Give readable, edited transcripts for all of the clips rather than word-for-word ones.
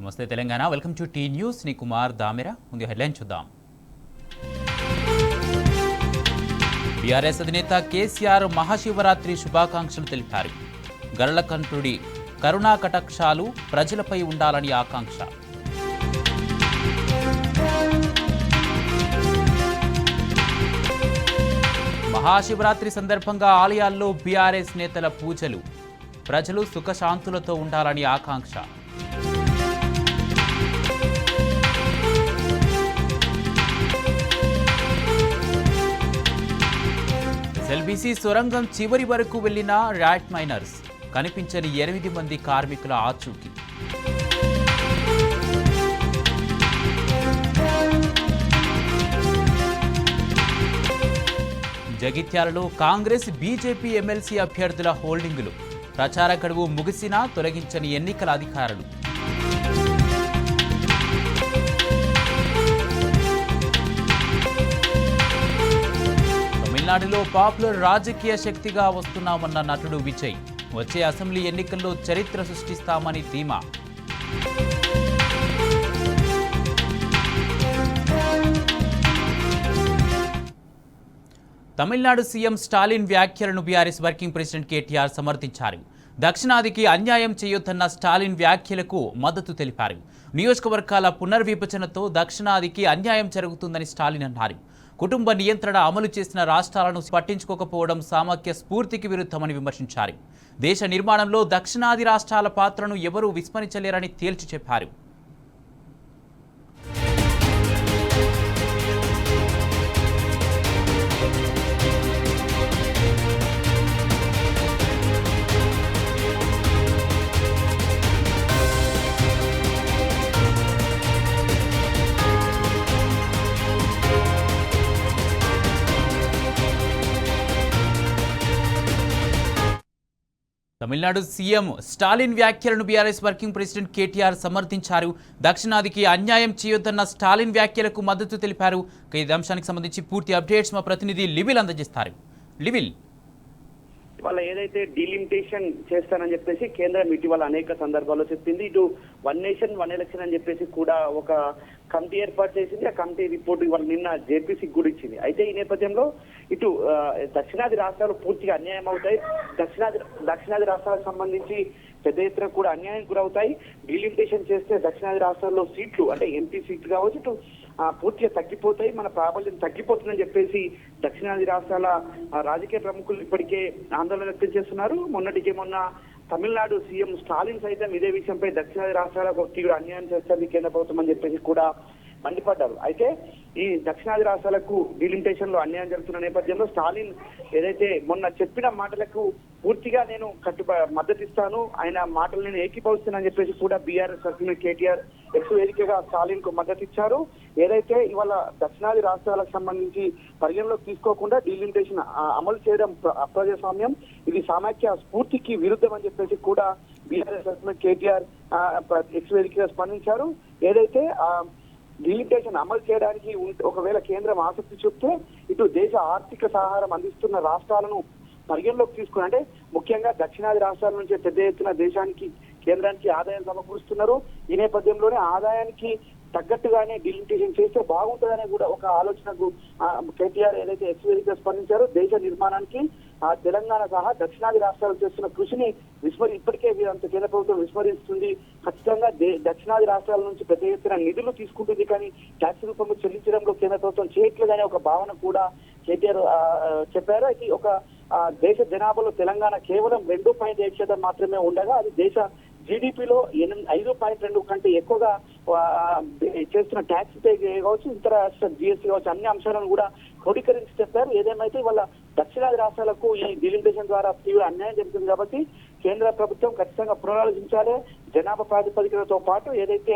నమస్తే Telangana, welcome to T News. నీ కుమార్ దామెరా. ముందు హెడ్లైన్ చూద్దాం. బీఆర్ఎస్ అధినేత కేసీఆర్ మహాశివరాత్రి శుభాకాంక్షలు తెలిపారు. గరళకంఠుడి కరుణా కటాక్షాలు ప్రజలపై ఉండాలని ఆకాంక్ష. మహాశివరాత్రి సందర్భంగా ఆలయాల్లో బీఆర్ఎస్ నేతల పూజలు. ప్రజలు సుఖశాంతులతో ఉండాలని ఆకాంక్ష. ఎల్బీసీ సొరంగం చివరి వరకు వెళ్లిన ర్యాట్ మైనర్స్. కనిపించని 8 మంది కార్మికుల ఆచూకీ. జగిత్యాలలో కాంగ్రెస్ బీజేపీ ఎమ్మెల్సీ అభ్యర్థుల హోల్డింగులు. ప్రచార గడువు ముగిసినా తొలగించని ఎన్నికల అధికారులు. తమిళనాడులో పాపులర్ రాజకీయ శక్తిగా వస్తున్నామన్న నటుడు విజయ్. వచ్చే అసెంబ్లీ ఎన్నికల్లో చరిత్ర సృష్టిస్తామని ధీమా. తమిళనాడు సీఎం స్టాలిన్ వ్యాఖ్యలను బీఆర్ఎస్ వర్కింగ్ ప్రెసిడెంట్ కేటీఆర్ సమర్థించారు. దక్షిణాదికి అన్యాయం చేయొద్దన్న స్టాలిన్ వ్యాఖ్యలకు మద్దతు తెలిపారు. నియోజకవర్గాల పునర్విభజనతో దక్షిణాదికి అన్యాయం జరుగుతుందని స్టాలిన్ అన్నారు. కుటుంబ నియంత్రణ అమలు చేసిన రాష్ట్రాలను పట్టించుకోకపోవడం సామఖ్య స్ఫూర్తికి విరుద్ధమని విమర్శించారు. దేశ నిర్మాణంలో దక్షిణాది రాష్ట్రాల పాత్రను ఎవరూ విస్మరించలేరని తేల్చి చెప్పారు. తమిళనాడు సీఎం స్టాలిన్ వ్యాఖ్యలను బీఆర్ఎస్ వర్కింగ్ ప్రెసిడెంట్ కేటీఆర్ సమర్థించారు. దక్షిణాదికి అన్యాయం చేయొద్దన్న స్టాలిన్ వ్యాఖ్యలకు మద్దతు తెలిపారు. ఈ అంశానికి సంబంధించి పూర్తి అప్డేట్స్ మా ప్రతినిధి లివిల్ అందజేస్తారు. లివిల్, ఇవాళ ఏదైతే డీలిమిటేషన్ చేస్తానని చెప్పేసి కేంద్రం ఇటీవల అనేక సందర్భాల్లో చెప్పింది. ఇటు 1 నేషన్ 1 ఎలక్షన్ అని చెప్పేసి కూడా ఒక కమిటీ ఏర్పాటు చేసింది. ఆ కమిటీ రిపోర్ట్ ఇవాళ నిన్న జేపీసీకి కూడా ఇచ్చింది. అయితే ఈ నేపథ్యంలో ఇటు దక్షిణాది రాష్ట్రాలు పూర్తిగా అన్యాయం అవుతాయి. దక్షిణాది రాష్ట్రాలకు సంబంధించి పెద్ద ఎత్తున కూడా అన్యాయం గురవుతాయి. డీలిమిటేషన్ చేస్తే దక్షిణాది రాష్ట్రాల్లో సీట్లు అంటే ఎంపీ సీట్లు కావచ్చు ఇటు పూర్తిగా తగ్గిపోతాయి, మన ప్రాబల్యం తగ్గిపోతుందని చెప్పేసి దక్షిణాది రాష్ట్రాల రాజకీయ ప్రముఖులు ఇప్పటికే ఆందోళన వ్యక్తం చేస్తున్నారు. మొన్న తమిళనాడు సీఎం స్టాలిన్ సైతం ఇదే విషయంపై దక్షిణాది రాష్ట్రాలకు తీవ్ర అన్యాయం చేస్తుంది కేంద్ర ప్రభుత్వం అని చెప్పేసి కూడా మండిపడ్డారు. అయితే ఈ దక్షిణాది రాష్ట్రాలకు డీలిమిటేషన్ లో అన్యాయం జరుగుతున్న నేపథ్యంలో స్టాలిన్ ఏదైతే మొన్న చెప్పిన మాటలకు పూర్తిగా నేను మద్దతు ఇస్తాను, ఆయన మాటలు నేను ఏకీభవిస్తానని చెప్పేసి కూడా బీఆర్ఎస్ తరఫున కేటీఆర్ ఎక్స్ వేదికగా స్టాలిన్ కు మద్దతు ఇచ్చారు. ఏదైతే ఇవాళ దక్షిణాది రాష్ట్రాలకు సంబంధించి పరిగణలోకి తీసుకోకుండా డీలిమిటేషన్ అమలు చేయడం అప్రజాస్వామ్యం, ఇది సామాఖ్య స్ఫూర్తికి విరుద్ధం అని చెప్పేసి కూడా బీఆర్ఎస్ తరఫున కేటీఆర్ ఎక్స్ వేదికగా స్పందించారు. ఏదైతే డీలిమిటేషన్ అమలు చేయడానికి ఒకవేళ కేంద్రం ఆసక్తి చూపితే ఇటు దేశ ఆర్థిక సహాయం అందిస్తున్న రాష్ట్రాలను పరిగణలోకి తీసుకుని, అంటే ముఖ్యంగా దక్షిణాది రాష్ట్రాల నుంచి పెద్ద ఎత్తున దేశానికి కేంద్రానికి ఆదాయం సమకూరుస్తున్నారు. ఈ నేపథ్యంలోనే ఆదాయానికి తగ్గట్టుగానే డీలిమిటేషన్ చేస్తే బాగుంటుందనే కూడా ఒక ఆలోచనకు కేటీఆర్ ఏదైతే ఎక్స్వేదిగా స్పందించారో దేశ నిర్మాణానికి తెలంగాణ సహా దక్షిణాది రాష్ట్రాలు చేస్తున్న కృషిని ఇప్పటికే వీరంత కేంద్ర ప్రభుత్వం విస్మరిస్తుంది. ఖచ్చితంగా దక్షిణాది రాష్ట్రాల నుంచి పెద్ద ఎత్తున నిధులు తీసుకుంటుంది, కానీ ట్యాక్స్ రూపంలో చెల్లించడంలో కేంద్ర ప్రభుత్వం చేయట్లేదనే ఒక భావన కూడా కేటీఆర్ చెప్పారు. అయితే ఒక దేశ జనాభాలో తెలంగాణ కేవలం 2.7% మాత్రమే ఉండగా అది దేశ జీడిపిలో 5.2 కంటే ఎక్కువగా చేస్తున్న ట్యాక్స్ పే కావచ్చు, ఇతర జిఎస్టీ కావచ్చు, అన్ని అంశాలను కూడా క్రోడీకరించి చెప్పారు. ఏదేమైతే వాళ్ళ దక్షిణాది రాష్ట్రాలకు ఈ డీలిమిటేషన్ ద్వారా తీవ్ర అన్యాయం జరుగుతుంది కాబట్టి కేంద్ర ప్రభుత్వం ఖచ్చితంగా పునరాలోచించాలి. జనాభా ప్రాతిపదికలతో పాటు ఏదైతే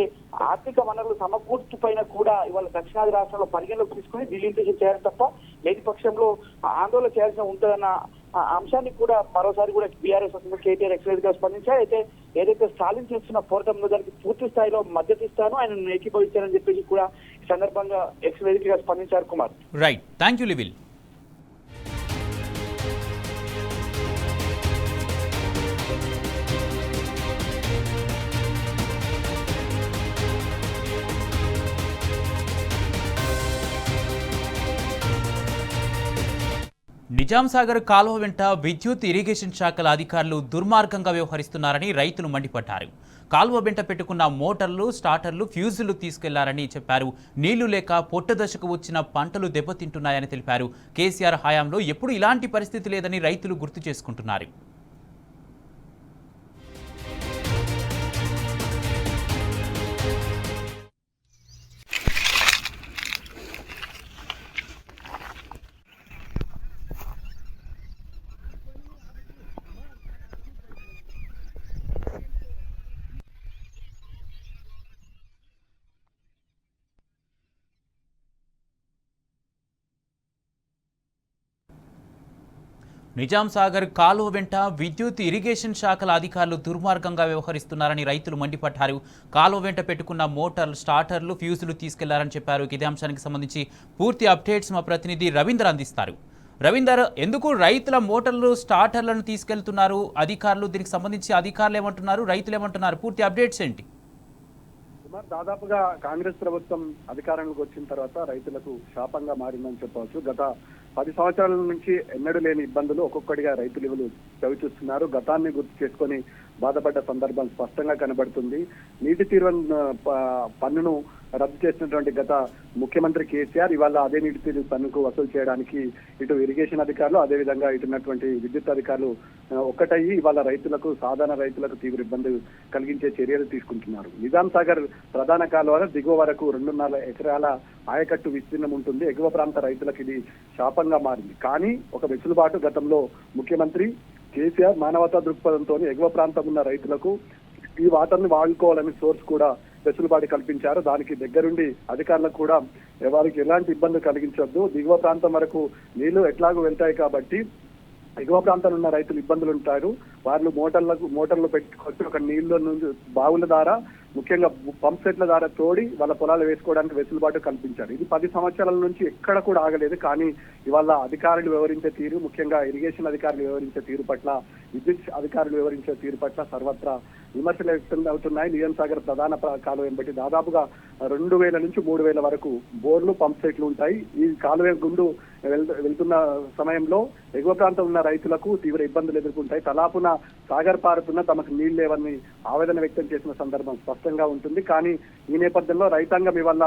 ఆర్థిక వనరులు సమకూర్చు పైన కూడా ఇవాళ దక్షిణాది రాష్ట్రాల్లో పరిగణలోకి తీసుకుని డీలిమిటేషన్ చేయాలి తప్ప లేని పక్షంలో ఆందోళన చేయాల్సిన ఉంటుందన్న అంశాన్ని కూడా మరోసారి కూడా బీఆర్ఎస్ కేటీఆర్ ఎక్స్వేదిగా స్పందించారు. అయితే ఏదైతే స్టాలిన్ చేస్తున్న పోరాటంలో దానికి పూర్తి స్థాయిలో మద్దతు ఇస్తాను, ఆయన ఏకీభవిస్తానని చెప్పేసి కూడా ఈ సందర్భంగా ఎక్స్వేదిగా స్పందించారు. కుమార్, రైట్, థ్యాంక్ యూ లివిల్. నిజాం సాగర్ కాలువ వెంట విద్యుత్ ఇరిగేషన్ శాఖల అధికారులు దుర్మార్గంగా వ్యవహరిస్తున్నారని రైతులు మండిపడ్డారు. కాలువ వెంట పెట్టుకున్న మోటార్లు, స్టార్టర్లు, ఫ్యూజులు తీసుకెళ్లారని చెప్పారు. నీళ్లు లేక పొట్టదశకు వచ్చిన పంటలు దెబ్బతింటున్నాయని తెలిపారు. కేసీఆర్ హయాంలో ఎప్పుడు ఇలాంటి పరిస్థితి లేదని రైతులు గుర్తు చేసుకుంటున్నారు. నిజాం సాగర్ కాలువ వెంట విద్యుత్ ఇరిగేషన్ శాఖల అధికారులు దుర్మార్గంగా వ్యవహరిస్తున్నారని రైతులు మండిపడ్డారు. కాలువ వెంట పెట్టుకున్న మోటార్లు, స్టార్టర్లు, ఫ్యూజులు తీసుకెళ్లారని చెప్పారు. ఇదే అంశానికి సంబంధించి పూర్తి అప్డేట్స్ మా ప్రతినిధి రవీందర్ అందిస్తారు. రవీందర్, ఎందుకు రైతుల మోటార్లు, స్టార్టర్లను తీసుకెళ్తున్నారు అధికారులు? దీనికి సంబంధించి అధికారులు ఏమంటున్నారు, రైతులు ఏమంటున్నారు? పూర్తి అప్డేట్స్ ఏంటి? దాదాపుగా కాంగ్రెస్ ప్రభుత్వం అధికారంలోకి వచ్చిన తర్వాత రైతులకు శాపంగా మారిందని చెప్పవచ్చు. గత 10 సంవత్సరాల నుంచి ఎన్నడూ లేని ఇబ్బందులు ఒక్కొక్కటిగా రైతులు చవి చూస్తున్నారు. గతాన్ని గుర్తు చేసుకొని బాధపడ్డ సందర్భం స్పష్టంగా కనబడుతుంది. నీటి తీరువన్ పన్నును రద్దు చేసినటువంటి గత ముఖ్యమంత్రి కేసీఆర్ ఇవాళ అదే నీటి తీరు పన్నుకు వసూలు చేయడానికి ఇటు ఇరిగేషన్ అధికారులు, అదేవిధంగా ఇటున్నటువంటి విద్యుత్ అధికారులు ఒక్కటయ్యి ఇవాళ రైతులకు, సాధారణ రైతులకు తీవ్ర ఇబ్బంది కలిగించే చర్యలు తీసుకుంటున్నారు. నిజాం సాగర్ ప్రధాన కాలువ దిగువ వరకు 2.5 ఎకరాల ఆయకట్టు విస్తీర్ణం ఉంటుంది. ఎగువ ప్రాంత రైతులకు ఇది శాపంగా మారింది. కానీ ఒక వెసులుబాటు గతంలో ముఖ్యమంత్రి కేసీఆర్ మానవతా దృక్పథంతో ఎగువ ప్రాంతం ఉన్న రైతులకు ఈ వాటర్ని వాడుకోవాలని సోర్స్ కూడా వెసులుబాటు కల్పించారు. దానికి దగ్గరుండి అధికారులకు కూడా వారికి ఎలాంటి ఇబ్బంది కలిగించొద్దు, దిగువ ప్రాంతం వరకు నీళ్లు ఎట్లాగూ వెళ్తాయి కాబట్టి ఎగువ ప్రాంతంలో ఉన్న రైతులు ఇబ్బందులు ఉంటారు, వాళ్ళు మోటార్లు పెట్టుకొచ్చి ఒక నీళ్ళ నుంచి బావుల ద్వారా, ముఖ్యంగా పంప్ సెట్ల ద్వారా తోడి వాళ్ళ పొలాలు వేసుకోవడానికి వెసులుబాటు కల్పించారు. ఇది 10 సంవత్సరాల నుంచి ఎక్కడ కూడా ఆగలేదు. కానీ ఇవాళ అధికారులు వివరించే తీరు, ముఖ్యంగా ఇరిగేషన్ అధికారులు వివరించే తీరు పట్ల, విద్యుత్ అధికారులు వివరించే తీరు పట్ల సర్వత్రా విమర్శలు వ్యక్తం అవుతున్నాయి. నిజాం సాగర్ ప్రధాన కాలువ బట్టి దాదాపుగా 2000 నుంచి 3000 వరకు బోర్లు, పంప్ సెట్లు ఉంటాయి. ఈ కాలువ గుండు వెళ్తున్న సమయంలో ఎగువ ప్రాంతం ఉన్న రైతులకు తీవ్ర ఇబ్బందులు ఎదుర్కొంటాయి. తలాపున సాగర్ పారుతున్న తమకు నీళ్లు లేవని ఆవేదన వ్యక్తం చేసిన సందర్భం స్పష్టంగా ఉంటుంది. కానీ ఈ నేపథ్యంలో రైతాంగం ఇవాళ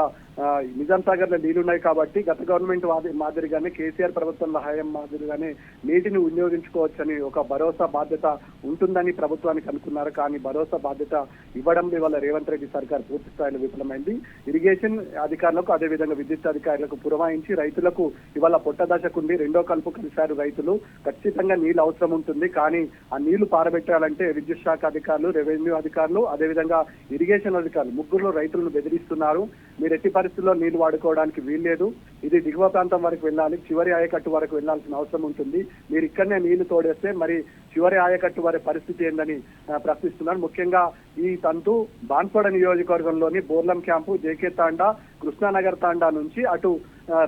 నిజాం సాగర్ లో నీళ్లున్నాయి కాబట్టి గత గవర్నమెంట్ మాదిరిగానే, కేసీఆర్ ప్రభుత్వంలో హయాం మాదిరిగానే నీటిని వినియోగించుకోవచ్చని ఒక భరోసా, బాధ్యత ఉంటుందని ప్రభుత్వానికి అనుకున్నారు. కానీ భరోసా, బాధ్యత ఇవ్వడం ఇవాళ రేవంత్ రెడ్డి సర్కార్ పూర్తి స్థాయిలో విఫలమైంది. ఇరిగేషన్ అధికారులకు, అదేవిధంగా విద్యుత్ అధికారులకు పురమాయించి రైతులకు ఇవాళ పొట్టదశకుండి రెండో కలుపు కలిశారు రైతులు. ఖచ్చితంగా నీళ్లు అవసరం ఉంటుంది. కానీ ఆ నీళ్లు పారబెట్టాలంటే విద్యుత్ శాఖ అధికారులు, రెవెన్యూ అధికారులు, అదేవిధంగా ఇరిగేషన్ అధికారులు ముగ్గురు రైతులను బెదిరిస్తున్నారు. మీరు ఎట్టి పరిస్థితుల్లో నీళ్లు వాడుకోవడానికి వీల్లేదు, ఇది దిగువ ప్రాంతం వరకు వెళ్ళాలి, చివరి ఆయకట్టు వరకు వెళ్లాల్సిన అవసరం ఉంటుంది, మీరు ఇక్కడనే నీళ్లు తోడేస్తే మరి చివరి ఆయకట్టు వారి పరిస్థితి ఏందని ప్రశ్నిస్తున్నారు. ముఖ్యంగా ఈ తంతు బాన్స్వాడ నియోజకవర్గంలోని బోర్లం క్యాంపు, జేకే తాండా, కృష్ణానగర్ తాండా నుంచి అటు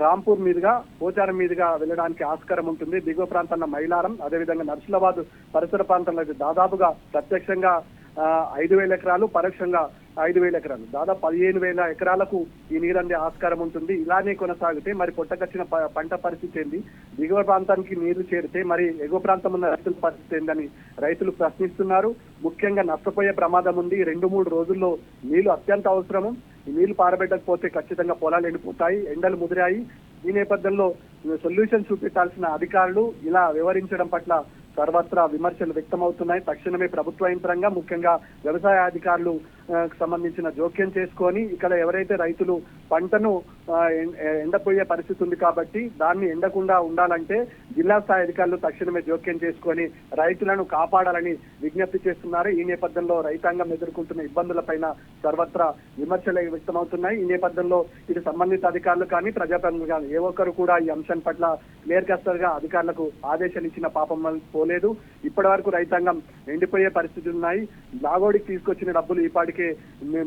రాంపూర్ మీదుగా, పోచారం మీదుగా వెళ్ళడానికి ఆస్కారం ఉంటుంది. దిగువ ప్రాంతంలో మైలారం, అదేవిధంగా నర్సులాబాద్ పరిసర ప్రాంతంలో దాదాపుగా ప్రత్యక్షంగా 5,000 ఎకరాలు, పరోక్షంగా 5,000 ఎకరాలు, దాదాపు 15,000 ఎకరాలకు ఈ నీరందే ఆస్కారం ఉంటుంది. ఇలానే కొనసాగితే మరి పొట్టకొచ్చిన పంట పరిస్థితి ఏంది, దిగువ ప్రాంతానికి నీళ్లు చేరితే మరి ఎగువ ప్రాంతం ఉన్న రైతుల పరిస్థితి ఏందని రైతులు ప్రశ్నిస్తున్నారు. ముఖ్యంగా నష్టపోయే ప్రమాదం ఉంది. 2-3 రోజుల్లో నీళ్లు అత్యంత అవసరము. ఈ నీళ్లు పారబెట్టకపోతే ఖచ్చితంగా పొలాలు ఎండిపోతాయి, ఎండలు ముదిరాయి. ఈ నేపథ్యంలో సొల్యూషన్ చూపెట్టాల్సిన అధికారులు ఇలా వివరించడం పట్ల సర్వత్రా విమర్శలు వ్యక్తమవుతున్నాయి. తక్షణమే ప్రభుత్వ యంత్రాంగం, ముఖ్యంగా వ్యవసాయ అధికారులు సంబంధించిన జోక్యం చేసుకొని ఇక్కడ ఎవరైతే రైతులు పంటను ఎండపోయే పరిస్థితి ఉంది కాబట్టి దాన్ని ఎండకుండా ఉండాలంటే జిల్లా స్థాయి అధికారులు తక్షణమే జోక్యం చేసుకొని రైతులను కాపాడాలని విజ్ఞప్తి చేస్తున్నారు. ఈ నేపథ్యంలో రైతాంగం ఎదుర్కొంటున్న ఇబ్బందులపైన సర్వత్రా విమర్శలు వ్యక్తమవుతున్నాయి. ఈ నేపథ్యంలో ఇది సంబంధిత అధికారులు కానీ, ప్రజాప్రతినిధులు కానీ ఏ ఒక్కరు కూడా ఈ అంశం పట్ల క్లియర్ కస్టర్ గా అధికారులకు ఆదేశాలు ఇచ్చిన పాపం పోలేదు. ఇప్పటి వరకు రైతాంగం ఎండిపోయే పరిస్థితులు ఉన్నాయి. లాగోడికి తీసుకొచ్చిన డబ్బులు ఈపాటికే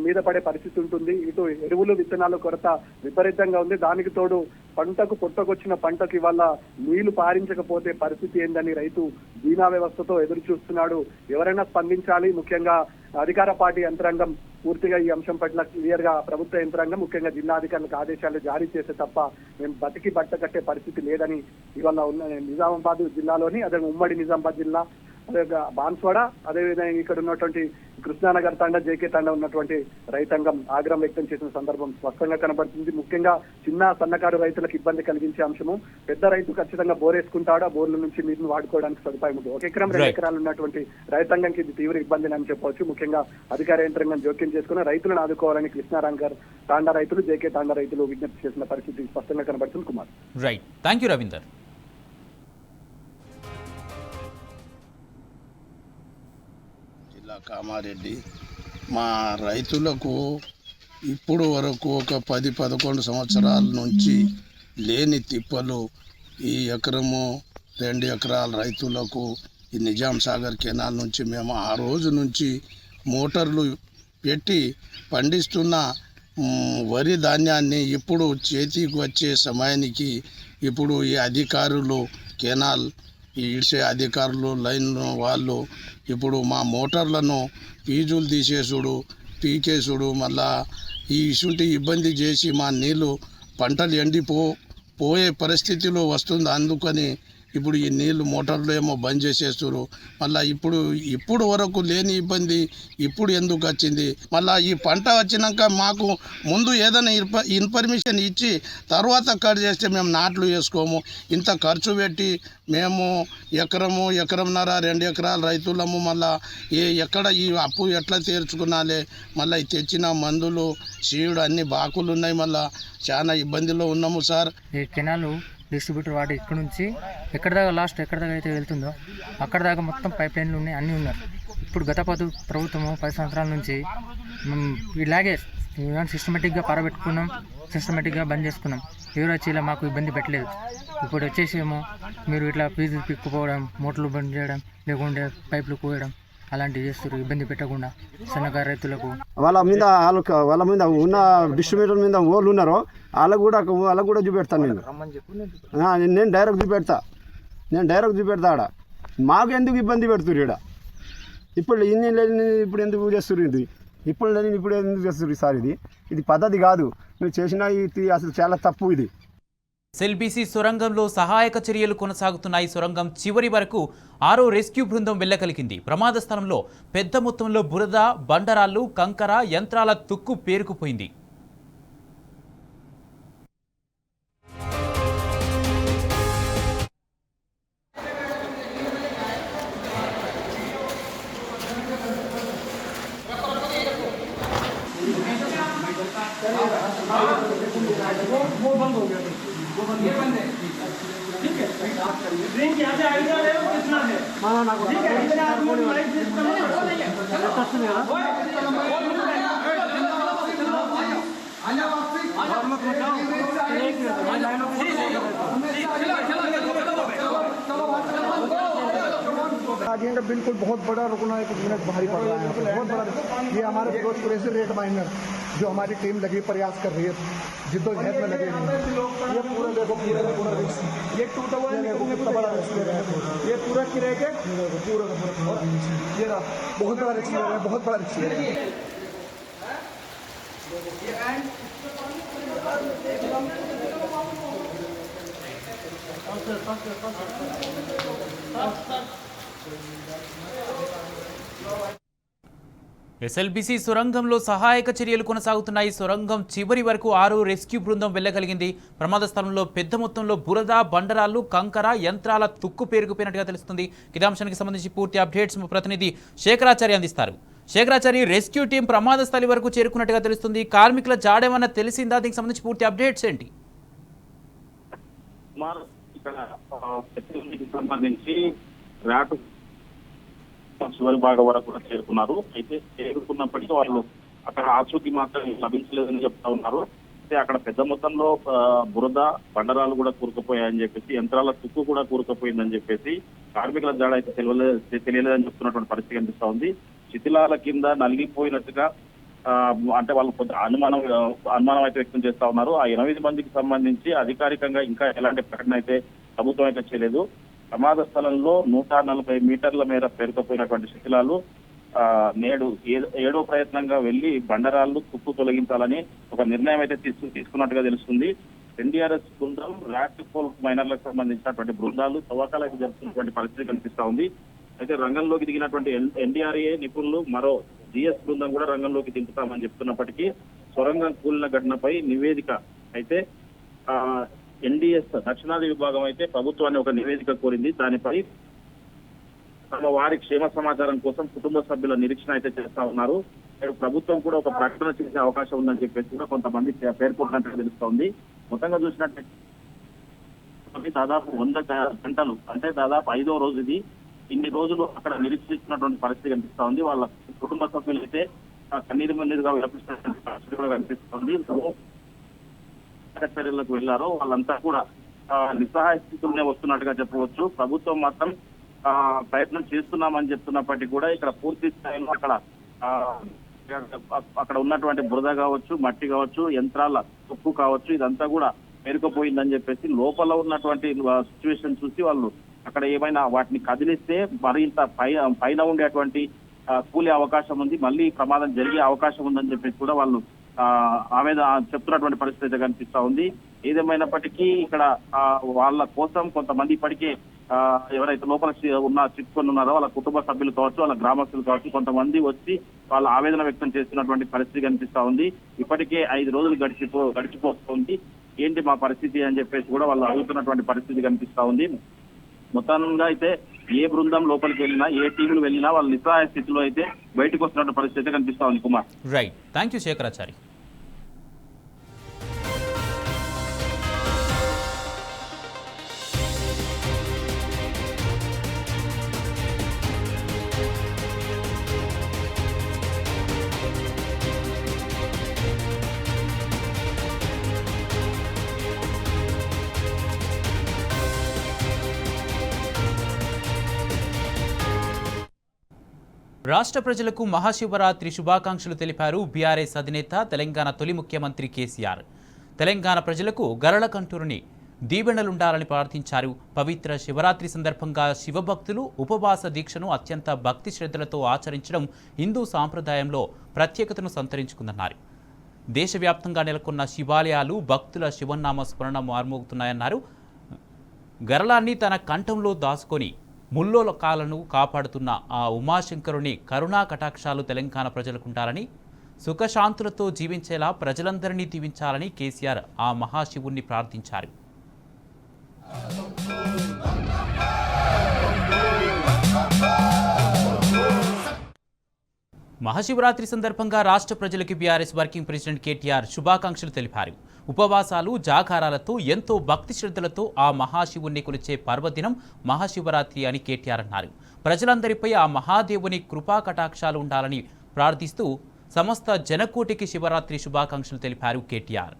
మీద పడే పరిస్థితి ఉంటుంది. ఇటు ఎరువులు, విత్తనాలు కొరత విపరీతంగా ఉంది. దానికి తోడు పంటకు పొట్టకొచ్చిన పంటకు ఇవాళ నీళ్లు పారించకపోతే పరిస్థితి ఏందని రైతు బీమా వ్యవస్థతో ఎదురు చూస్తున్నాడు. ఎవరైనా స్పందించాలి. ముఖ్యంగా అధికార పార్టీ యంత్రాంగం పూర్తిగా ఈ అంశం పట్ల క్లియర్ గా ప్రభుత్వ యంత్రాంగం ముఖ్యంగా జిల్లాధికారులకు ఆదేశాలు జారీ చేస్తే తప్ప మేము బతికి బట్ట కట్టే పరిస్థితి లేదని ఇవాళ ఉన్న నిజామాబాద్ జిల్లాలోని అదే ఉమ్మడి నిజామాబాద్ జిల్లా అదే బాన్స్వాడ అదేవిధంగా ఇక్కడ ఉన్నటువంటి కృష్ణానగర్ తండ జేకే తండ ఉన్నటువంటి రైతాంగం ఆగ్రహం వ్యక్తం చేసిన సందర్భం స్పష్టంగా కనబడుతుంది. ముఖ్యంగా చిన్న సన్నకారు రైతులకు ఇబ్బంది కలిగించే అంశము. పెద్ద రైతు ఖచ్చితంగా బోరేసుకుంటాడు, ఆ బోర్ల నుంచి నీటిని వాడుకోవడానికి సదుపాయం ఉంది. 1 ఎకరం 2 ఎకరాలు ఉన్నటువంటి రైతాంగంకి ఇది తీవ్ర ఇబ్బంది అని చెప్పవచ్చు. ముఖ్యంగా అధికార యంత్రాంగం జోక్యం చేసుకుని రైతులను ఆదుకోవాలని కృష్ణానగర్ తాండా రైతులు జేకే తాండా రైతులు విజ్ఞప్తి చేసిన పరిస్థితి స్పష్టంగా కనబడుతుంది. Kumar, right, thank you Ravinder. Kamareddy మా రైతులకు ఇప్పుడు వరకు ఒక 10-11 సంవత్సరాల నుంచి లేని తిప్పలు ఈ ఎకరము 2 ఎకరాల రైతులకు ఈ నిజాం సాగర్ కెనాల్ నుంచి మేము ఆ రోజు నుంచి మోటార్లు పెట్టి పండిస్తున్న వరి ధాన్యాన్ని ఇప్పుడు చేతికి వచ్చే సమయానికి ఇప్పుడు ఈ అధికారులు కెనాల్ ఇడిసే అధికారులు లైన్ వాళ్ళు ఇప్పుడు మా మోటార్లను ఫీజులు తీసేసుడు పీకేసుడు మళ్ళా ఈ ఇసుంటి ఇబ్బంది చేసి మా నీళ్ళు పంటలు పోయే పరిస్థితిలో వస్తుంది. అందుకని ఇప్పుడు ఈ నీళ్లు మోటార్లు ఏమో బంద్ చేసేస్తారు. మళ్ళీ ఇప్పుడు వరకు లేని ఇబ్బంది ఇప్పుడు ఎందుకు వచ్చింది? మళ్ళీ ఈ పంట వచ్చినాక మాకు ముందు ఏదైనా ఇన్ఫర్మేషన్ ఇచ్చి తర్వాత కట్ చేస్తే మేము నాట్లు వేసుకోము. ఇంత ఖర్చు పెట్టి మేము ఎకరంన్నర 2 ఎకరాల రైతులము. మళ్ళీ ఎక్కడ ఈ అప్పు ఎట్లా తీర్చుకున్నాలే? మళ్ళీ తెచ్చిన మందులు సీడ్ అన్ని బాకులు ఉన్నాయి. మళ్ళీ చాలా ఇబ్బందిలో ఉన్నాము సార్. ఈ కెనాలు డిస్ట్రిబ్యూటర్ వాటి ఇక్కడ నుంచి ఎక్కడ దాకా అయితే వెళ్తుందో అక్కడ దాకా మొత్తం పైప్ లైన్లు ఉన్నాయి, అన్నీ ఉన్నారు. ఇప్పుడు గత ప్రభుత్వము 10 సంవత్సరాల నుంచి ఇలాగే సిస్టమేటిక్గా పారబెట్టుకున్నాం, సిస్టమేటిక్గా బంద్ చేసుకున్నాం. ఎవరు వచ్చి ఇలా మాకు ఇబ్బంది పెట్టలేదు. ఇప్పుడు వచ్చేసి ఏమో మీరు ఇట్లా ఫీజులు పిక్కుపోవడం, మోటార్లు బంద్ చేయడం, లేకుంటే పైపులు కోయడం అలాంటివి చేస్తారు. ఇబ్బంది పెట్టకుండా సన్నకారు రైతులకు వాళ్ళ మీద ఉన్న డిస్ట్రిబ్యూటర్ మీద వాళ్ళు ఉన్నారో వాళ్ళకు కూడా చూపెడతాను నేను డైరెక్ట్ చూపెడతా ఆడ. మాకు ఎందుకు ఇబ్బంది పెడుతున్నారు ఇక్కడ? ఇప్పుడు ఇన్ని లేని ఇప్పుడు ఎందుకు చేస్తున్నారు? ఇప్పుడు ఎందుకు చేస్తున్నారు సార్? ఇది పద్ధతి కాదు. మీరు చేసిన ఇది అసలు చాలా తప్పు. ఇది ఎస్ఎల్బీసీ సొరంగంలో సహాయక చర్యలు కొనసాగుతున్నాయి. సొరంగం చివరి వరకు 6వ రెస్క్యూ బృందం వెళ్ళగలిగింది. ప్రమాద స్థలంలో పెద్ద మొత్తంలో బురద, బండరాళ్లు, కంకర, యంత్రాల తుక్కు పేరుకుపోయింది. आगे का बिल्कुल बहुत बड़ा रुकना है, कुछ मिनट भारी पड़ रहा है, बहुत बड़ा। ये हमारे फिरोजपुर से रेट माइनर जो हमारी टीम लगी प्रयास कर रही है, जिद्दोजहद में लगे हैं। ये पूरा देखो, पूरा रिस्क ये टूटा हुआ है, कितना बड़ा रिस्क ले रहे हैं। ये पूरा किराए के पूरा ये बहुत बड़ा रिस्क ले रहे हैं, बहुत बड़ा रिस्क ले रहे हैं। ఎస్ఎల్బీసీ సొరంగంలో సహాయక చర్యలు కొనసాగుతున్నాయి. సొరంగం చివరి వరకు 6వ రెస్క్యూ బృందం వెళ్ళగలిగింది. ప్రమాద స్థలంలో పెద్ద మొత్తంలో బురద, బండరాళ్లు, కంకర, యంత్రాల తుక్కు పేరుకుపోయినట్టుగా తెలుస్తుంది. ఇదే అంశానికి సంబంధించి పూర్తి అప్డేట్స్ మా ప్రతినిధి శేఖరాచారి అందిస్తారు. శేఖరాచారి, రెస్క్యూ టీం ప్రమాద స్థలి వరకు చేరుకున్నట్టుగా తెలుస్తుంది. కార్మికుల జాడేమన్నా తెలిసిందా? దీనికి సంబంధించి పూర్తి అప్డేట్స్ ఏంటి? సంబంధించి రాటు చివరి భాగం వరకు కూడా చేరుకున్నారు. అయితే చేరుకున్నప్పటికీ వాళ్ళు అక్కడ ఆచూకీ మాత్రం లభించలేదని చెప్తా ఉన్నారు. అయితే అక్కడ పెద్ద మొత్తంలో బురద, బండరాలు కూడా కూరుకుపోయాయని చెప్పేసి, యంత్రాల తుక్కు కూడా కూరుకుపోయిందని చెప్పేసి, కార్మికుల జాడ అయితే తెలియలేదని చెప్తున్నటువంటి పరిస్థితి కనిపిస్తా ఉంది. శిథిలాల కింద నలిగిపోయినట్టుగా అంటే వాళ్ళు కొంత అనుమానం అయితే వ్యక్తం చేస్తా ఉన్నారు. ఆ 8 మందికి సంబంధించి అధికారికంగా ఇంకా ఎలాంటి ప్రకటన అయితే ప్రభుత్వం అయితే చేయలేదు. ప్రమాద స్థలంలో 140 మీటర్ల మేర పేరుకుపోయినటువంటి శిథిలాలు నేడు ఏడో ప్రయత్నంగా వెళ్లి బండరాళ్లు తుప్పు తొలగించాలని ఒక నిర్ణయం అయితే తీసుకున్నట్టుగా తెలుస్తుంది. ఎన్డీఆర్ఎస్ బృందం ర్యాట్ పోల్ మైనర్లకు సంబంధించినటువంటి బృందాలు తవ్వకాలకు జరుగుతున్నటువంటి పరిస్థితి కనిపిస్తా ఉంది. అయితే రంగంలోకి దిగినటువంటి ఎన్డీఆర్ఏ నిపుణులు మరో జిఎస్ బృందం కూడా రంగంలోకి దింపుతామని చెప్తున్నప్పటికీ సొరంగం కూలిన ఘటనపై నివేదిక అయితే ఎన్డీఎస్ దక్షిణాది విభాగం అయితే ప్రభుత్వాన్ని ఒక నివేదిక కోరింది. దానిపై తమ వారి క్షేమ సమాచారం కోసం కుటుంబ సభ్యుల నిరీక్షణ అయితే చేస్తా ఉన్నారు. ప్రభుత్వం కూడా ఒక ప్రకటన చేసే అవకాశం ఉందని చెప్పేసి కూడా కొంతమంది పేర్కొంటున్నట్టుగా తెలుస్తోంది. మొత్తంగా చూసినట్లయితే దాదాపు 100 గంటలు అంటే దాదాపు 5వ రోజు ఇది. ఇన్ని రోజులు అక్కడ నిరీక్షిస్తున్నటువంటి పరిస్థితి కనిపిస్తా ఉంది. వాళ్ళ కుటుంబ సభ్యులు అయితే కన్నీరు మన్నీరుగా విలపిస్తున్నటువంటి పరిస్థితి కూడా కనిపిస్తుంది. చర్యలకు వెళ్లారో వాళ్ళంతా కూడా నిస్సహాయ స్థితిలోనే వస్తున్నట్టుగా చెప్పవచ్చు. ప్రభుత్వం మాత్రం ప్రయత్నం చేస్తున్నామని చెప్తున్నప్పటికీ కూడా ఇక్కడ పూర్తి స్థాయిలో అక్కడ ఉన్నటువంటి బురద కావచ్చు, మట్టి కావచ్చు, యంత్రాల తుప్పు కావచ్చు, ఇదంతా కూడా పేరుకుపోయిందని చెప్పేసి లోపల ఉన్నటువంటి సిచ్యువేషన్ చూసి వాళ్ళు అక్కడ ఏమైనా వాటిని కదిలిస్తే మరింత పైన ఉండేటువంటి కూలే అవకాశం ఉంది, మళ్ళీ ప్రమాదం జరిగే అవకాశం ఉందని చెప్పేసి కూడా వాళ్ళు ఆవేదన చెప్తున్నటువంటి పరిస్థితి అయితే కనిపిస్తా ఉంది. ఏదేమైనప్పటికీ ఇక్కడ వాళ్ళ కోసం కొంతమంది ఇప్పటికే ఎవరైతే లోపల చిక్కుకొని ఉన్నారో వాళ్ళ కుటుంబ సభ్యులు కావచ్చు, వాళ్ళ గ్రామస్తులు కావచ్చు, కొంతమంది వచ్చి వాళ్ళ ఆవేదన వ్యక్తం చేస్తున్నటువంటి పరిస్థితి కనిపిస్తా ఉంది. ఇప్పటికే 5 రోజులు గడిచిపోతుంది, ఏంటి మా పరిస్థితి అని చెప్పేసి కూడా వాళ్ళు అడుగుతున్నటువంటి పరిస్థితి కనిపిస్తా ఉంది. మొత్తంగా అయితే ఏ బృందం లోపలికి వెళ్ళినా, ఏ టీములు వెళ్ళినా వాళ్ళు నిస్సహాయ స్థితిలో అయితే బయటకు వస్తున్నటువంటి పరిస్థితి కనిపిస్తా ఉంది. Kumar, right, thank you Shekharachari. రాష్ట్ర ప్రజలకు మహాశివరాత్రి శుభాకాంక్షలు తెలిపారు బీఆర్ఎస్ అధినేత తెలంగాణ తొలి ముఖ్యమంత్రి కేసీఆర్. తెలంగాణ ప్రజలకు గరళ కంటూరుని దీవెనలుండాలని ప్రార్థించారు. పవిత్ర శివరాత్రి సందర్భంగా శివభక్తులు ఉపవాస దీక్షను అత్యంత భక్తి శ్రద్ధలతో ఆచరించడం హిందూ సాంప్రదాయంలో ప్రత్యేకతను సంతరించుకుందన్నారు. దేశవ్యాప్తంగా నెలకొన్న శివాలయాలు భక్తుల శివనామ స్మరణ మార్మోగుతున్నాయన్నారు. గరళాన్ని తన కంఠంలో దాచుకొని ముల్లోకాలను కాపాడుతున్న ఆ ఉమాశంకరుని కరుణా కటాక్షాలు తెలంగాణ ప్రజలకుంటారని, సుఖశాంతులతో జీవించేలా ప్రజలందరినీ దీవించాలని కేసీఆర్ ఆ మహాశివుణ్ణి ప్రార్థించారు. మహాశివరాత్రి సందర్భంగా రాష్ట్ర ప్రజలకి బీఆర్ఎస్ వర్కింగ్ ప్రెసిడెంట్ కేటీఆర్ శుభాకాంక్షలు తెలిపారు. ఉపవాసాలు, జాగారాలతో ఎంతో భక్తి శ్రద్ధలతో ఆ మహాశివుణ్ణి కొలిచే పర్వదినం మహాశివరాత్రి అని కేటీఆర్ అన్నారు. ప్రజలందరిపై ఆ మహాదేవుని కృపా కటాక్షాలు ఉండాలని ప్రార్థిస్తూ సమస్త జనకోటికి శివరాత్రి శుభాకాంక్షలు తెలిపారు కేటీఆర్.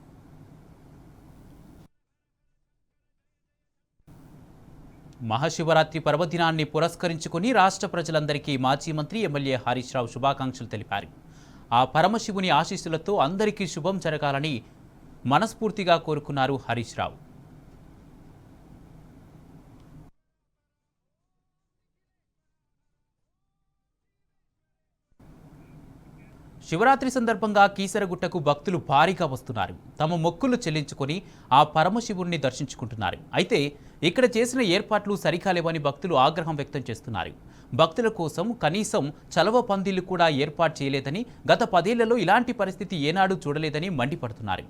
మహాశివరాత్రి పర్వదినాన్ని పురస్కరించుకుని రాష్ట్ర ప్రజలందరికీ మాజీ మంత్రి ఎమ్మెల్యే హరీష్ రావు శుభాకాంక్షలు తెలిపారు. ఆ పరమశివుని ఆశీస్సులతో అందరికీ శుభం జరగాలని మనస్ఫూర్తిగా కోరుకున్నారు హరీష్ రావు. శివరాత్రి సందర్భంగా కీసరగుట్టకు భక్తులు భారీగా వస్తున్నారు. తమ మొక్కులు చెల్లించుకొని ఆ పరమశివుణ్ణి దర్శించుకుంటున్నారు. అయితే ఇక్కడ చేసిన ఏర్పాట్లు సరికాలేవని భక్తులు ఆగ్రహం వ్యక్తం చేస్తున్నారు. భక్తుల కోసం కనీసం చలవ పందిళ్లు కూడా ఏర్పాటు చేయలేదని, గత 10 ఏళ్లలో ఇలాంటి పరిస్థితి ఏనాడు చూడలేదని మండిపడుతున్నారు.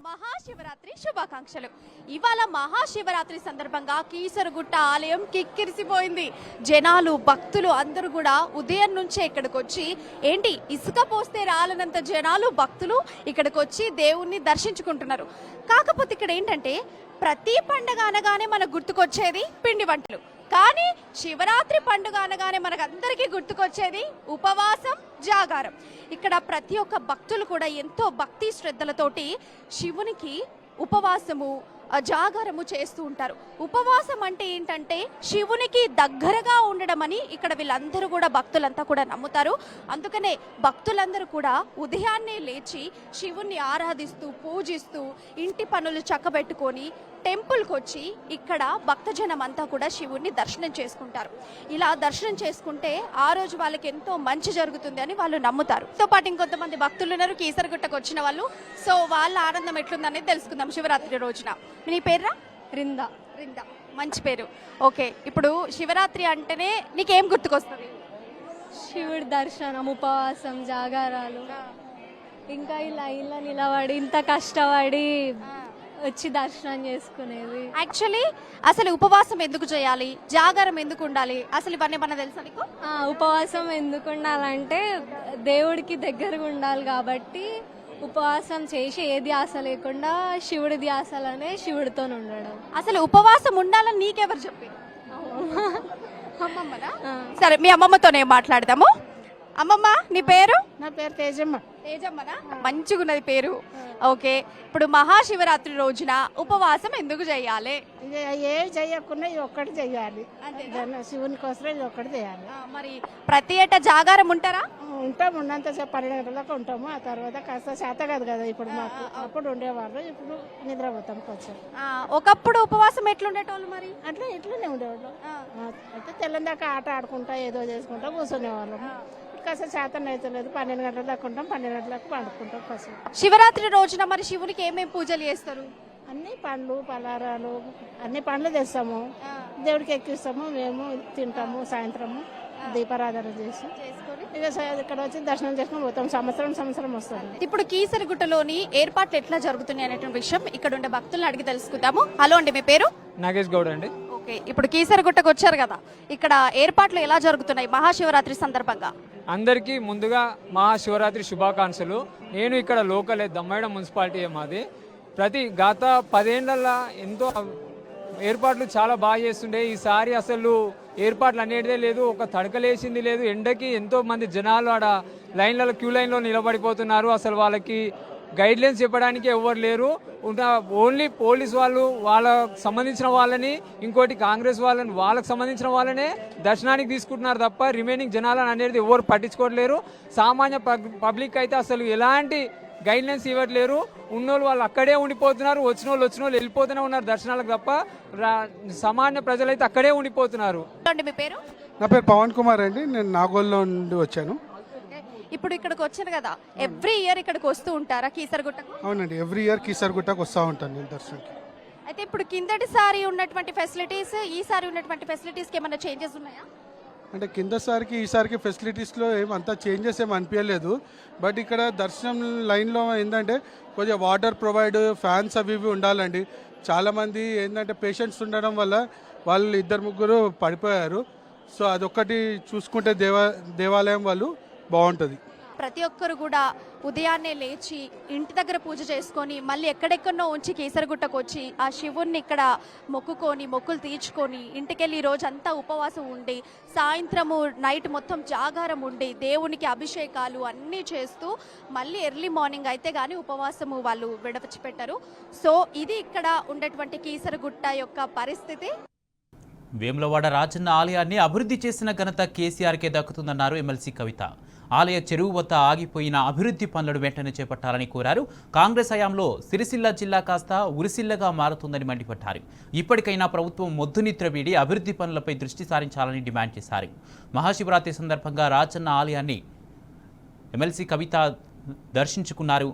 మహాశివరాత్రి శుభాకాంక్షలు. ఇవాళ మహాశివరాత్రి సందర్భంగా కీసరగుట్ట ఆలయం కిక్కిరిసిపోయింది. జనాలు, భక్తులు అందరూ కూడా ఉదయం నుంచే ఇక్కడికి వచ్చి ఇసుక పోస్తే రాలనంత జనాలు, భక్తులు ఇక్కడికి వచ్చి దేవుణ్ణి దర్శించుకుంటున్నారు. కాకపోతే ఇక్కడ ప్రతి పండుగ అనగానే మనకు గుర్తుకొచ్చేది పిండి వంటలు. కానీ శివరాత్రి పండుగ అనగానే మనకందరికీ గుర్తుకొచ్చేది ఉపవాసం, జాగారం. ఇక్కడ ప్రతి ఒక్క భక్తులు కూడా ఎంతో భక్తి శ్రద్ధలతోటి శివునికి ఉపవాసము, జాగారము చేస్తూ ఉంటారు. ఉపవాసం అంటే ఏంటంటే శివునికి దగ్గరగా ఉండడం అని ఇక్కడ వీళ్ళందరూ కూడా భక్తులంతా కూడా నమ్ముతారు. అందుకనే భక్తులందరూ కూడా ఉదయాన్నే లేచి శివుణ్ణి ఆరాధిస్తూ పూజిస్తూ ఇంటి పనులు చక్కబెట్టుకొని టెంపుల్కి వచ్చి ఇక్కడ భక్తజనం అంతా కూడా శివుణ్ణి దర్శనం చేసుకుంటారు. ఇలా దర్శనం చేసుకుంటే ఆ రోజు వాళ్ళకి ఎంతో మంచి జరుగుతుంది అని వాళ్ళు నమ్ముతారు. తో పాటు ఇంకొంతమంది భక్తులు ఉన్నారు కీసరగుట్టకు వచ్చిన వాళ్ళు. సో వాళ్ళ ఆనందం ఎట్లుందనేది తెలుసుకుందాం శివరాత్రి రోజున. మీ పేరురా? రిందా. రిందా, మంచి పేరు. ఓకే, ఇప్పుడు శివరాత్రి అంటేనే నీకేం గుర్తుకొస్తుంది? శివుడి దర్శనం, ఉపవాసం, జాగారాలు, ఇంకా ఇలా ఇలా నిలబడి ఇంత కష్టపడి వచ్చి దర్శనం చేసుకునేది. యాక్చువల్లీ అసలు ఉపవాసం ఎందుకు చేయాలి, జాగారం ఎందుకు ఉండాలి, అసలు ఇవన్నీ మన తెలుసా నీకు? ఉపవాసం ఎందుకు ఉండాలంటే దేవుడికి దగ్గరగా ఉండాలి కాబట్టి ఉపవాసం చేసి ఏ ధ్యాస లేకుండా శివుడి ధ్యాసలనే శివుడితో ఉండడం. అసలు ఉపవాసం ఉండాలని నీకెవరు చెప్పారు? అమ్మమ్మనా? సరే, మీ అమ్మమ్మతోనే మాట్లాడదాము. అమ్మమ్మ, నీ పేరు? నా పేరు తేజమ్మ. తేజమ్మనా? మంచిగున్నది పేరు. ఓకే, ఇప్పుడు మహాశివరాత్రి రోజున ఉపవాసం ఎందుకు చేయాలి? ఏ చెయ్యకుండా ఇది ఒక్కటి చెయ్యాలి, శివుని కోసం ఇది ఒక్కటి చేయాలి. మరి ప్రతి ఏటా జాగారం ఉంటారా? ఉంటాము, ఉన్నంతసేపు 12 గంటలకు ఉంటాము. ఆ తర్వాత కాస్త చేత కాదు కదా ఇప్పుడు మాకు. అప్పుడు ఉండేవాళ్ళు, ఇప్పుడు నిద్రపోతాం కొంచెం. ఒకప్పుడు ఉపవాసం ఎట్లుండేటోళ్ళు మరి? అట్లా ఇట్లనే ఉండేవాళ్ళు. అయితే తెల్లందాకా ఆట ఆడుకుంటా ఏదో చేసుకుంటా కూర్చునేవాళ్ళం. కాస్త చేతన అయితే లేదు, 12 గంటల దాకా ఉంటాం, 12 గంటలకు పండుకుంటాం కాసేపు. శివరాత్రి రోజున మరి శివునికి ఏమేమి పూజలు చేస్తారు? అన్ని పండ్లు పలారాలు అన్ని పండ్లు తెస్తాము, దేవుడికి ఎక్కిస్తాము, మేము తింటాము. సాయంత్రము దీపారాధన చేసి ఇక ఇక్కడ వచ్చి దర్శనం చేసుకుని పోతాం. సంవత్సరం వస్తుంది. ఇప్పుడు కీసరగుట్టలోని ఏర్పాట్లు ఎట్లా జరుగుతున్నాయి అనేటువంటి విషయం ఇక్కడ ఉండే భక్తులను అడిగి తెలుసుకుందాము. హలో అండి, మీ పేరు? నాగేష్ గౌడ్ అండి. ఓకే, ఇప్పుడు కీసరగుట్టకు వచ్చారు కదా, ఇక్కడ ఏర్పాట్లు ఎలా జరుగుతున్నాయి మహాశివరాత్రి సందర్భంగా? అందరికీ ముందుగా మహాశివరాత్రి శుభాకాంక్షలు. నేను ఇక్కడ లోకలే, దమ్మాయిడ మున్సిపాలిటీ మాది. గత 10 ఏళ్లలో ఎంతో ఏర్పాట్లు చాలా బాగా చేస్తుండే. ఈసారి అసలు ఏర్పాట్లు అనేటిదే లేదు, ఒక తడకలేసింది లేదు. ఎండకి ఎంతో మంది జనాలు ఆడ క్యూ లైన్లో నిలబడిపోతున్నారు. అసలు వాళ్ళకి గైడ్లైన్స్ చెప్పడానికి ఎవరు లేరు. ఓన్లీ పోలీస్ వాళ్ళు వాళ్ళకు సంబంధించిన వాళ్ళని, ఇంకోటి కాంగ్రెస్ వాళ్ళకి సంబంధించిన వాళ్ళనే దర్శనానికి తీసుకుంటున్నారు తప్ప రిమైనింగ్ జనాలను అనేది ఎవరు పట్టించుకోవట్లేరు. సామాన్య పబ్లిక్ అయితే అసలు ఎలాంటి గైడ్లైన్స్ ఇవ్వట్లేరు. ఉన్నోళ్ళు వాళ్ళు అక్కడే ఉండిపోతున్నారు, వచ్చిన వాళ్ళు వెళ్ళిపోతూనే ఉన్నారు దర్శనాలకు తప్ప సామాన్య ప్రజలైతే అక్కడే ఉండిపోతున్నారు. మీ పేరు? నా పేరు పవన్ కుమార్ అండి, నేను నాగోల్లో నుండి వచ్చాను. ఇప్పుడు ఇక్కడికి వచ్చాను కదా, ఎవ్రీ ఇయర్ ఇక్కడికి వస్తూ ఉంటారా కీసరగుట్టకు? అవునండి, ఎవ్రీ ఇయర్ కీసరగుట్టకు వస్తూ ఉంటాను నేను దర్శనంకి. అయితే ఇప్పుడు కిందటిసారి ఉన్నటువంటి ఫెసిలిటీస్ ఈసారి ఉన్నటువంటి ఫెసిలిటీస్కి ఏమైనా చేంజెస్ ఉన్నాయా? అంటే కిందసారికి ఈసారికి ఫెసిలిటీస్లో ఏమంతా చేంజెస్ ఏమి అనిపించలేదు. బట్ ఇక్కడ దర్శనం లైన్లో ఏంటంటే కొంచెం వాటర్ ప్రొవైడ్, ఫ్యాన్స్ అవి ఇవి ఉండాలండి. చాలామంది ఏంటంటే పేషెంట్స్ ఉండడం వల్ల వాళ్ళు 2-3 పడిపోయారు. సో అదొక్కటి చూసుకుంటే దేవాలయం వాళ్ళు బాగుంటుంది. ప్రతి ఒక్కరు కూడా ఉదయాన్నే లేచి ఇంటి దగ్గర పూజ చేసుకొని మళ్ళీ ఎక్కడెక్కడో ఉంచి కీసరగుట్టకు వచ్చి ఆ శివుణ్ణి ఇక్కడ మొక్కుకొని మొక్కులు తీర్చుకొని ఇంటికెళ్ళి ఈ రోజు అంతా ఉపవాసం ఉండి సాయంత్రము నైట్ మొత్తం జాగారం ఉండి దేవునికి అభిషేకాలు అన్నీ చేస్తూ మళ్ళీ ఎర్లీ మార్నింగ్ అయితే కానీ ఉపవాసము వాళ్ళు విడిచిపెట్టారు. సో ఇది ఇక్కడ ఉండేటువంటి కీసరగుట్ట యొక్క పరిస్థితి. వేములవాడ రాజన్న ఆలయాన్ని అభివృద్ధి చేసిన ఘనత కేసీఆర్కే దక్కుతుందన్నారు ఎమ్మెల్సీ కవిత. ఆలయ చెరువు వద్ద ఆగిపోయిన అభివృద్ధి పనులను వెంటనే చేపట్టాలని కోరారు. కాంగ్రెస్ హయాంలో సిరిసిల్ల జిల్లా కాస్త ఉరిసిల్లగా మారుతుందని మండిపడ్డారు. ఇప్పటికైనా ప్రభుత్వం మొద్దునిద్ర వీడి అభివృద్ధి పనులపై దృష్టి సారించాలని డిమాండ్ చేశారు. మహాశివరాత్రి సందర్భంగా రాజన్న ఆలయాన్ని ఎమ్మెల్సీ కవిత దర్శించుకున్నారు.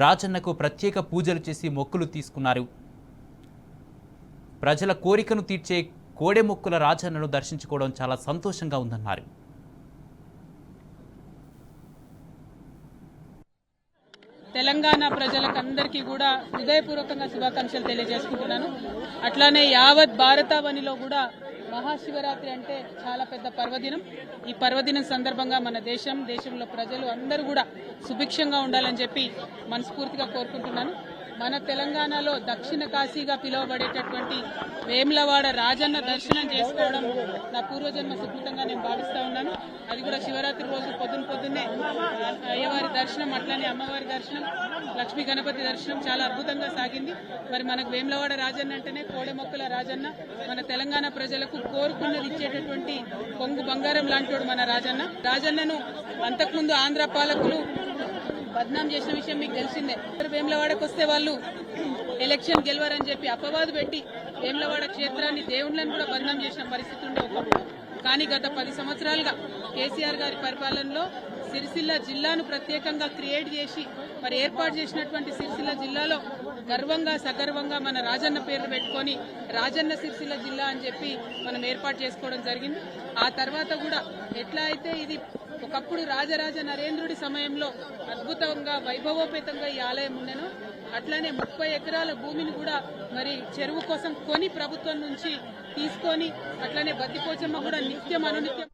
రాజన్నకు ప్రత్యేక పూజలు చేసి మొక్కులు తీసుకున్నారు. ప్రజల కోరికను తీర్చే కోడెమొక్కుల రాజన్నను దర్శించుకోవడం చాలా సంతోషంగా ఉందన్నారు. తెలంగాణ ప్రజలకందరికీ కూడా హృదయపూర్వకంగా శుభాకాంక్షలు తెలియజేసుకుంటున్నాను. అట్లానే యావత్ భారతావనిలో కూడా మహాశివరాత్రి అంటే చాలా పెద్ద పర్వదినం. ఈ పర్వదినం సందర్భంగా మన దేశంలో ప్రజలు అందరూ కూడా సుభిక్షంగా ఉండాలని చెప్పి మనస్ఫూర్తిగా కోరుకుంటున్నాను. మన తెలంగాణలో దక్షిణ కాశీగా పిలువబడేటటువంటి వేములవాడ రాజన్న దర్శనం చేసుకోవడం నా పూర్వజన్మ సుకృతంగా నేను భావిస్తా ఉన్నాను. అది కూడా శివరాత్రి రోజు పొద్దున్నే అయ్యవారి దర్శనం, అట్లానే అమ్మవారి దర్శనం, లక్ష్మీ గణపతి దర్శనం చాలా అద్భుతంగా సాగింది. మరి మనకు వేములవాడ రాజన్న అంటేనే కోడె మొక్కల రాజన్న, మన తెలంగాణ ప్రజలకు కోరుకున్నది ఇచ్చేటటువంటి కొంగు బంగారం లాంటోడు మన రాజన్న. రాజన్నను అంతకుముందు ఆంధ్ర పాలకులు బద్నాం చేసిన విషయం మీకు తెలిసిందే. వేములవాడకు వస్తే వాళ్ళు ఎలక్షన్ గెలవరని చెప్పి అపవాదు పెట్టి వేములవాడ క్షేత్రాన్ని, దేవుళ్ళని కూడా బద్నాం చేసిన పరిస్థితి ఉండే ఒకప్పుడు. కానీ గత 10 సంవత్సరాలుగా కేసీఆర్ గారి పరిపాలనలో సిరిసిల్ల జిల్లాను ప్రత్యేకంగా క్రియేట్ చేసి మరి ఏర్పాటు చేసినటువంటి సిరిసిల్ల జిల్లాలో గర్వంగా సగర్వంగా మన రాజన్న పేరు పెట్టుకొని రాజన్న సిరిసిల్ల జిల్లా అని చెప్పి మనం ఏర్పాటు చేసుకోవడం జరిగింది. ఆ తర్వాత కూడా ఎట్లా అయితే ఇది ఒకప్పుడు రాజరాజ నరేంద్రుడి సమయంలో అద్భుతంగా వైభవోపేతంగా ఈ ఆలయం ఉండెను, అట్లానే 30 ఎకరాల భూమిని కూడా మరి చెరువు కోసం కొని ప్రభుత్వం నుంచి తీసుకొని అట్లానే బద్దిపోచమ్మ కూడా నిత్యం అనునిత్యం